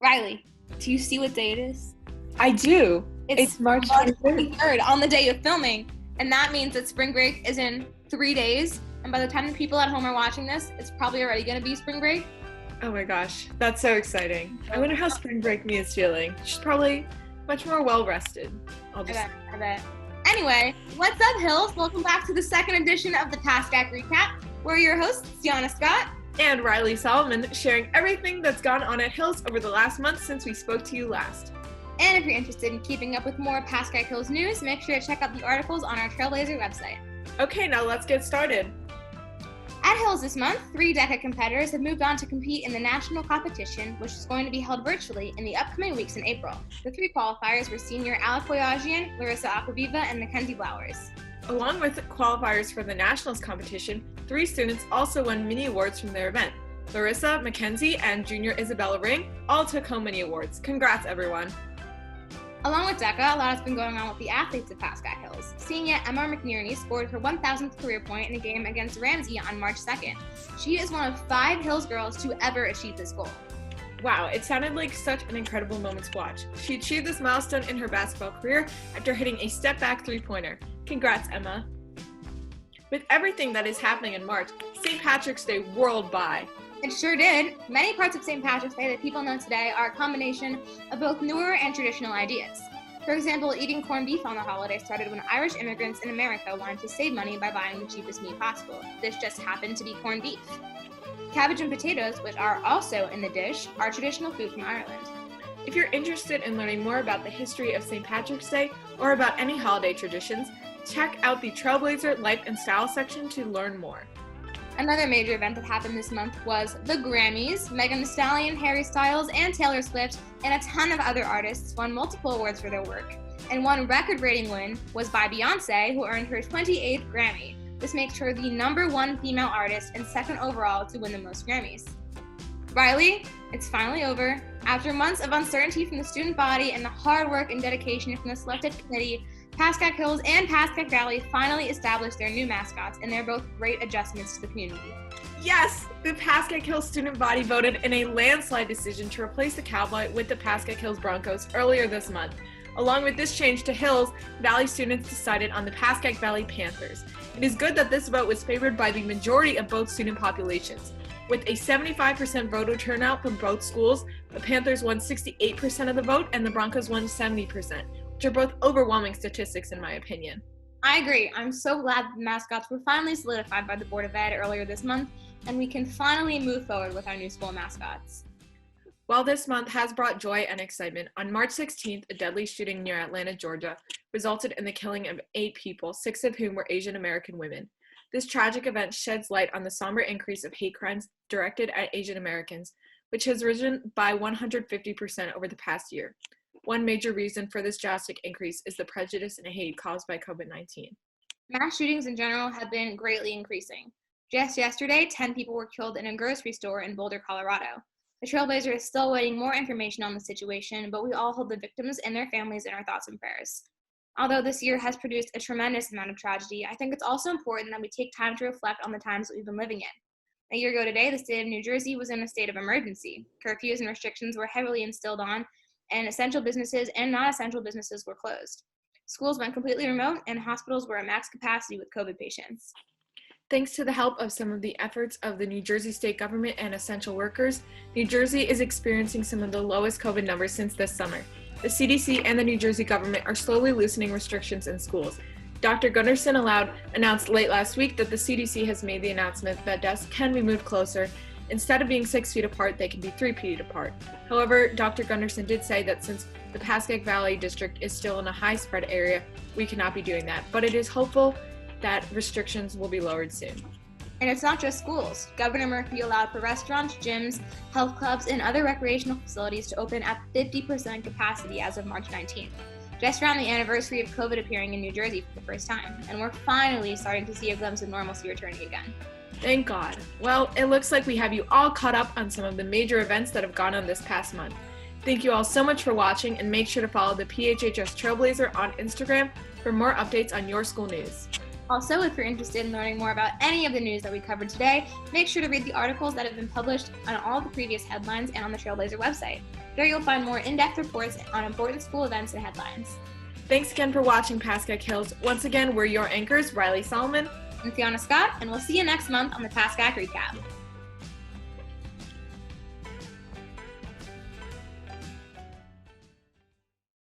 Riley, do you see what day it is? I do. It's March 23rd. 23rd on the day of filming. And that means that spring break is in 3 days. And by the time the people at home are watching this, it's probably already going to be spring break. Oh my gosh, that's so exciting. I wonder how spring break me is feeling. She's probably much more well-rested. I bet. Anyway, what's up, Hills? Welcome back to the second edition of the Pascack Recap. We're your hosts, Deanna Scott and Riley Solomon, sharing everything that's gone on at Hills over the last month since we spoke to you last. And if you're interested in keeping up with more Pascack Hills news, make sure to check out the articles on our Trailblazer website. Okay, now let's get started. At Hills this month, 3 DECA competitors have moved on to compete in the national competition, which is going to be held virtually in the upcoming weeks in April. The 3 qualifiers were senior Alec Boyajian, Larissa Aquaviva, and Mackenzie Blowers. Along with qualifiers for the nationals competition, 3 students also won mini awards from their event. Larissa, Mackenzie, and junior Isabella Ring all took home mini awards. Congrats, everyone. Along with DECA, a lot has been going on with the athletes of Pascack Hills. Senior Emma McNerney scored her 1,000th career point in a game against Ramsey on March 2nd. She is one of 5 Hills girls to ever achieve this goal. Wow, it sounded like such an incredible moment to watch. She achieved this milestone in her basketball career after hitting a step-back three-pointer. Congrats, Emma. With everything that is happening in March, St. Patrick's Day whirled by. It sure did. Many parts of St. Patrick's Day that people know today are a combination of both newer and traditional ideas. For example, eating corned beef on the holiday started when Irish immigrants in America wanted to save money by buying the cheapest meat possible. This just happened to be corned beef. Cabbage and potatoes, which are also in the dish, are traditional food from Ireland. If you're interested in learning more about the history of St. Patrick's Day or about any holiday traditions, check out the Trailblazer Life and Style section to learn more. Another major event that happened this month was the Grammys. Megan Thee Stallion, Harry Styles, and Taylor Swift, and a ton of other artists won multiple awards for their work. And one record-breaking win was by Beyoncé, who earned her 28th Grammy. This makes her the #1 female artist and 2nd overall to win the most Grammys. Riley, it's finally over. After months of uncertainty from the student body and the hard work and dedication from the selected committee, Pascack Hills and Pascack Valley finally established their new mascots, and they're both great adjustments to the community. Yes! The Pascack Hills student body voted in a landslide decision to replace the Cowboy with the Pascack Hills Broncos earlier this month. Along with this change to Hills, Valley students decided on the Pascack Valley Panthers. It is good that this vote was favored by the majority of both student populations. With a 75% voter turnout from both schools, the Panthers won 68% of the vote and the Broncos won 70%. Which are both overwhelming statistics in my opinion. I agree. I'm so glad the mascots were finally solidified by the Board of Ed earlier this month, and we can finally move forward with our new school mascots. While this month has brought joy and excitement, on March 16th, a deadly shooting near Atlanta, Georgia, resulted in the killing of 8 people, 6 of whom were Asian American women. This tragic event sheds light on the somber increase of hate crimes directed at Asian Americans, which has risen by 150% over the past year. One major reason for this drastic increase is the prejudice and hate caused by COVID-19. Mass shootings in general have been greatly increasing. Just yesterday, 10 people were killed in a grocery store in Boulder, Colorado. The Trailblazer is still awaiting more information on the situation, but we all hold the victims and their families in our thoughts and prayers. Although this year has produced a tremendous amount of tragedy, I think it's also important that we take time to reflect on the times that we've been living in. A year ago today, the state of New Jersey was in a state of emergency. Curfews and restrictions were heavily instilled on, and essential businesses and non-essential businesses were closed. Schools went completely remote, and hospitals were at max capacity with COVID patients. Thanks to the help of some of the efforts of the New Jersey state government and essential workers, New Jersey is experiencing some of the lowest COVID numbers since this summer. The CDC and the New Jersey government are slowly loosening restrictions in schools. Dr. Gunderson announced late last week that the CDC has made the announcement that desks can be moved closer. Instead of being 6 feet apart, they can be 3 feet apart. However, Dr. Gunderson did say that since the Pascack Valley district is still in a high spread area, we cannot be doing that. But it is hopeful that restrictions will be lowered soon. And it's not just schools. Governor Murphy allowed for restaurants, gyms, health clubs, and other recreational facilities to open at 50% capacity as of March 19th. Just around the anniversary of COVID appearing in New Jersey for the first time. And we're finally starting to see a glimpse of normalcy returning again. Thank God. Well, it looks like we have you all caught up on some of the major events that have gone on this past month. Thank you all so much for watching, and make sure to follow the PHHS Trailblazer on Instagram for more updates on your school news. Also, if you're interested in learning more about any of the news that we covered today, make sure to read the articles that have been published on all the previous headlines and on the Trailblazer website. There you'll find more in-depth reports on important school events and headlines. Thanks again for watching Pascack Hills. Once again, we're your anchors, Riley Solomon I'm Fiona Scott, and we'll see you next month on the Pascack Recap.